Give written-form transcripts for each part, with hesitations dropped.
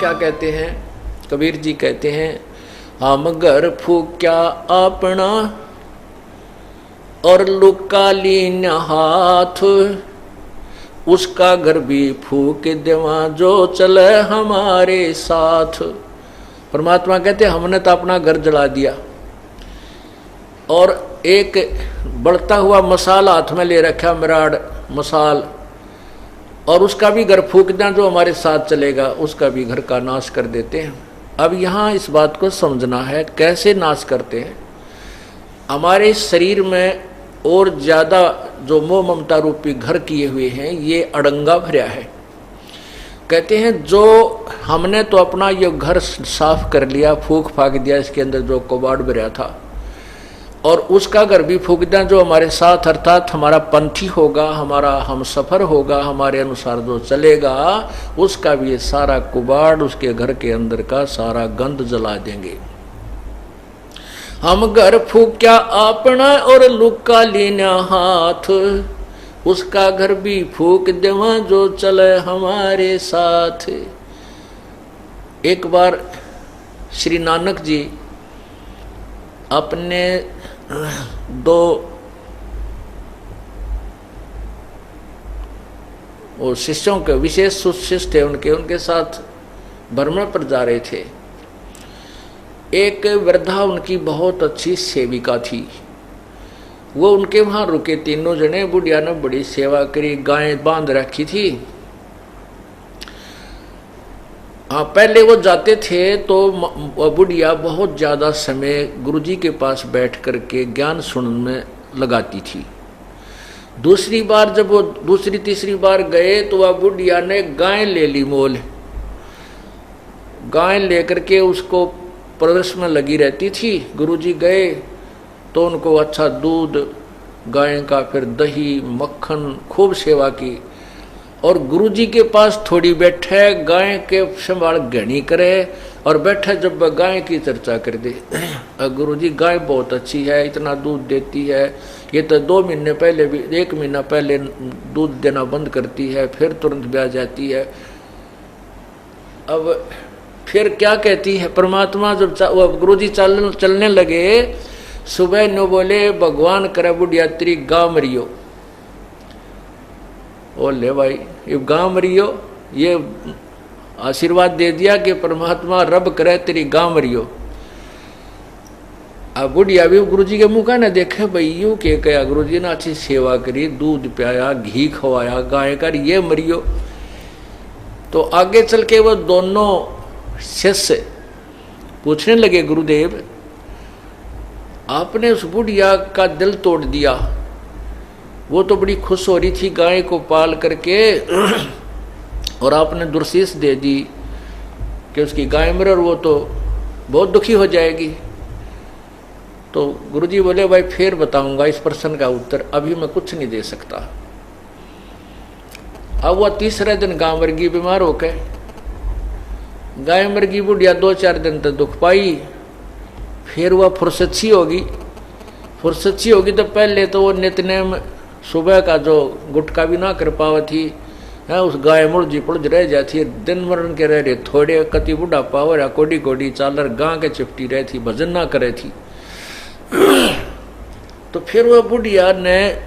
क्या कहते हैं, कबीर जी कहते हैं, हम घर फूक्या अपना और लुका लीन हाथ, उसका घर भी फूक देवा जो चले हमारे साथ। परमात्मा कहते हमने तो अपना घर जला दिया और एक बढ़ता हुआ मसाल हाथ में ले रखा, मिराड मसाल, और उसका भी घर फूक दें जो हमारे साथ चलेगा, उसका भी घर का नाश कर देते हैं। अब यहाँ इस बात को समझना है कैसे नाश करते हैं। हमारे शरीर में और ज़्यादा जो मोह ममता रूपी घर किए हुए हैं, ये अड़ंगा भरा है। कहते हैं जो हमने तो अपना ये घर साफ कर लिया, फूक फाक दिया, इसके अंदर जो कबाड़ भरा था, और उसका घर भी फूक दें जो हमारे साथ, अर्थात हमारा पंथी होगा, हमारा हम सफ़र होगा, हमारे अनुसार जो चलेगा, उसका भी ये सारा कुबाड़, उसके घर के अंदर का सारा गंद जला देंगे। हम घर फूक्या अपना और लुका लेना हाथ, उसका घर भी फूक देवा जो चले हमारे साथ। एक बार श्री नानक जी अपने दो वो शिष्यों के, विशेष शिष्य थे उनके साथ भ्रमण पर जा रहे थे। एक वृद्धा उनकी बहुत अच्छी सेविका थी, वो उनके वहाँ रुके, तीनों जने। बुढ़िया ने बड़ी सेवा करी, गायें बांध रखी थी। हाँ, पहले वो जाते थे तो बुढ़िया बहुत ज़्यादा समय गुरुजी के पास बैठ करके ज्ञान सुनने में लगाती थी। दूसरी बार जब वो दूसरी तीसरी बार गए तो वह बुढ़िया ने गाय ले ली मोल। गाय लेकर के उसको परवरिश में लगी रहती थी। गुरुजी गए तो उनको अच्छा दूध, गाय का, फिर दही मक्खन, खूब सेवा की। और गुरुजी के पास थोड़ी बैठे, गाय के संभाल घनी करे, और बैठे जब गाय की चर्चा कर दे, गुरुजी गाय बहुत अच्छी है, इतना दूध देती है, ये तो 2 महीने पहले भी, 1 महीना पहले दूध देना बंद करती है, फिर तुरंत ब्याह जाती है। अब फिर क्या कहती है परमात्मा, जब गुरुजी चलने लगे, सुबह न बोले भगवान करे बुढ़िया तेरी गाँव मरियो। ओ ले भाई, ये गाँव मरियो, ये आशीर्वाद दे दिया कि परमात्मा रब करे तेरी गाँव मरियो। अब बुढ़िया भी गुरुजी के मुँह का न देखे, भाई यूँ के कहा, गुरुजी ने अच्छी सेवा करी, दूध पियाया, घी खवाया, गाय का, ये मरियो। तो आगे चल के वो दोनों शिष्य पूछने लगे, गुरुदेव आपने उस बुढ़िया का दिल तोड़ दिया, वो तो बड़ी खुश हो रही थी गाय को पाल करके, और आपने दुर्शीष दे दी कि उसकी गाय मरे और वो तो बहुत दुखी हो जाएगी। तो गुरुजी बोले, भाई फिर बताऊंगा इस प्रश्न का उत्तर, अभी मैं कुछ नहीं दे सकता। अब वह तीसरे दिन गाय मर गई, बीमार होकर गाय मर गई। बुढ़िया 2-4 दिन तक दुख पाई, फिर वह फुर्सत होगी। तो पहले तो वो नितनेम सुबह का जो गुटका भी ना कर पावा थी, है उस गाय मुड़जी पुड़ज रह जाती, दिन मरण के रह रहे, थोड़े कति बुढ़ापा हो रहा, कोडी कोडी चालर गां के चिपटी रही थी, भजन ना करे थी। तो फिर वह बुढ़िया ने,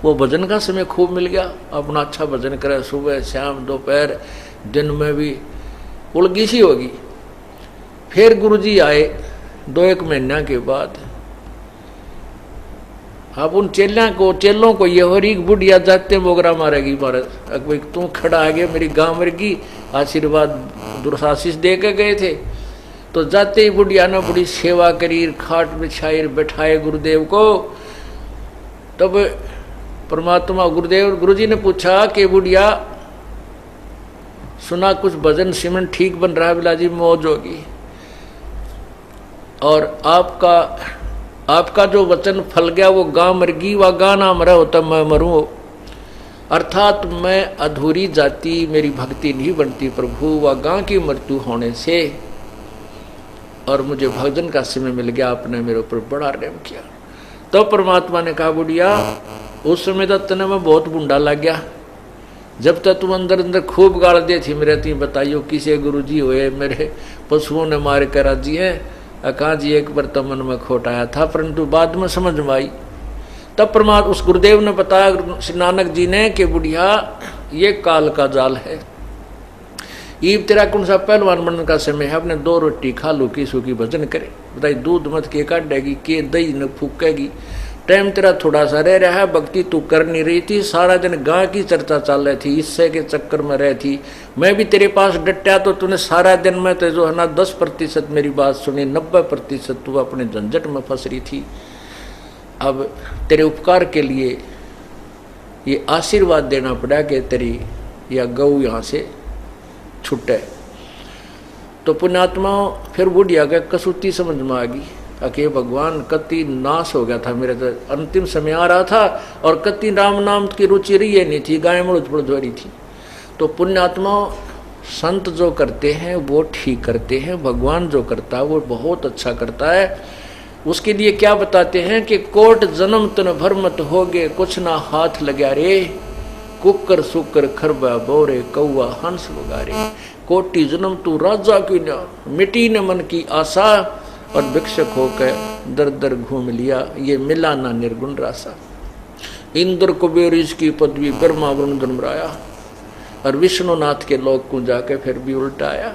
वो भजन का समय खूब मिल गया, अपना अच्छा भजन करे, सुबह शाम दोपहर दिन में भी, उलगी सी होगी। फिर गुरुजी आए 2-1 महीना के बाद। अब उन चेलों को ये हो रही बुढ़िया जाते मोगरा मारेगी महाराज, भाई तू खड़ा आ गया, मेरी गाँव मरेगी, आशीर्वाद दुर्शाशीष दे के गए थे। तो जाते ही बुढ़िया ने बड़ी सेवा करी, खाट बिछाई, बैठाए गुरुदेव को। तब परमात्मा गुरुजी ने पूछा कि बुढ़िया सुना कुछ भजन सिमरन ठीक बन रहा है, बिलाजी मौज होगी, और आपका जो वचन फल गया वो गाँ मर गई, वह गाँ ना मरा होता मैं मरूं। अर्थात मैं अधूरी जाति, मेरी भक्ति नहीं बनती प्रभु, वह गाँ की मृत्यु होने से, और मुझे भजन का समय मिल गया, आपने मेरे ऊपर बड़ा रहम किया। तो परमात्मा ने कहा, बुढ़िया उस समय तो तने में बहुत बुंडा लग गया, जब तक तुम अंदर अंदर खूब गाल दे थी मेरे ती बताइयो किसे गुरु जी हुए मेरे पशुओं ने मार कर राजी है अका जी एक बार तो मन में खोट आया था, परंतु बाद में समझ में आई। तब परमात्मा उस गुरुदेव ने बताया श्री नानक जी ने कि बुढ़िया ये काल का जाल है, ईब तेरा कौन सा पहलवान बनने का समय है, अपने 2 रोटी खा लो की सूखी भजन करे, बताई दूध मत के काटेगी के दही न फूकेगी, टाइम तेरा थोड़ा सा रह रहा है, भक्ति तू कर नहीं रही थी, सारा दिन गांव की चर्चा चल रही थी, इससे के चक्कर में रह थी, मैं भी तेरे पास डटा तो तूने सारा दिन में तो जो है ना 10% मेरी बात सुनी, 90% तू अपने झंझट में फंस रही थी। अब तेरे उपकार के लिए ये आशीर्वाद देना पड़ा कि तेरी या गऊ यहाँ से छुटे। तो पुण्यात्मा फिर बुढ़िया का कसौटी समझ में आ गई, अके भगवान कति नाश हो गया था, मेरे तो अंतिम समय आ रहा था और कति राम नाम की रुचि रही नहीं थी, गाय मुड़ हो रही थी। तो पुण्यात्मा संत जो करते हैं वो ठीक करते हैं, भगवान जो करता है वो बहुत अच्छा करता है। उसके लिए क्या बताते हैं कि कोट जन्म तन भर मत होगे कुछ ना हाथ लगा रे, कुकर सुकर खरबा बोरे कौआ हंस वगारे, कोटि जन्म तू राजा की न मिटी न मन की आशा, और भिक्षक होकर दर दर घूम लिया ये मिला ना निर्गुण रासा। इंद्र कुबेर इसकी पदवी ब्रह्मा वरुण धर्मराया, और विष्णुनाथ के लोक को जाके फिर भी उल्टा आया।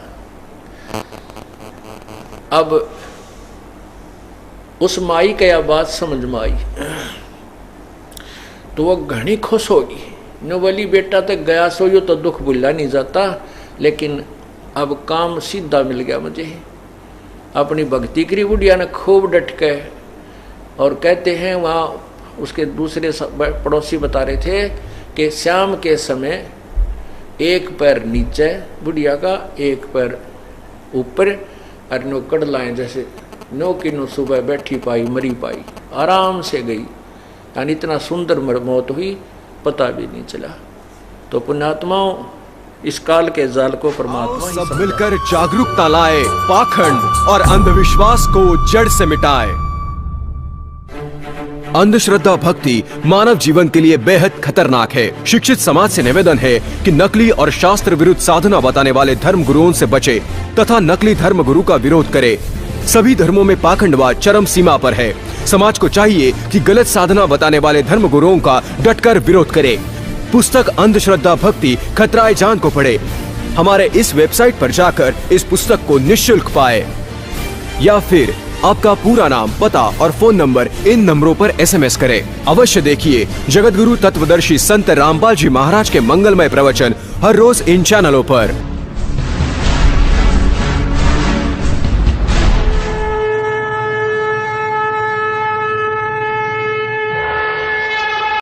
अब उस माई का यह बात समझ में आई तो वह घनी खुश होगी, नो बोली बेटा तक गया सो यो तो दुख भूला नहीं जाता, लेकिन अब काम सीधा मिल गया मुझे। अपनी भक्ति करी बुढ़िया ने खूब डट के, और कहते हैं वहाँ उसके दूसरे पड़ोसी बता रहे थे कि शाम के समय एक पैर नीचे बुढ़िया का, एक पैर ऊपर, और नो कड़लाएं जैसे नो की नो सुबह बैठी पाई मरी पाई, आराम से गई, यानी इतना सुंदर मौत हुई पता भी नहीं चला। तो पुण्यात्माओं इस काल के जाल को परमात्मा सब मिलकर जागरूकता लाए, पाखंड और अंधविश्वास को जड़ से मिटाए। अंधश्रद्धा भक्ति मानव जीवन के लिए बेहद खतरनाक है। शिक्षित समाज से निवेदन है कि नकली और शास्त्र विरुद्ध साधना बताने वाले धर्म गुरुओं से बचे तथा नकली धर्म गुरु का विरोध करे। सभी धर्मों में पाखंडवाद चरम सीमा पर है। समाज को चाहिए कि गलत साधना बताने वाले धर्म गुरुओं का डटकर विरोध करे। पुस्तक अंधश्रद्धा भक्ति खतराए जान को पढ़े। हमारे इस वेबसाइट पर जाकर इस पुस्तक को निःशुल्क पाए, या फिर आपका पूरा नाम, पता और फोन नंबर इन नंबरों पर SMS करें। अवश्य देखिए जगत गुरु तत्वदर्शी संत रामपाल जी महाराज के मंगलमय प्रवचन हर रोज इन चैनलों पर।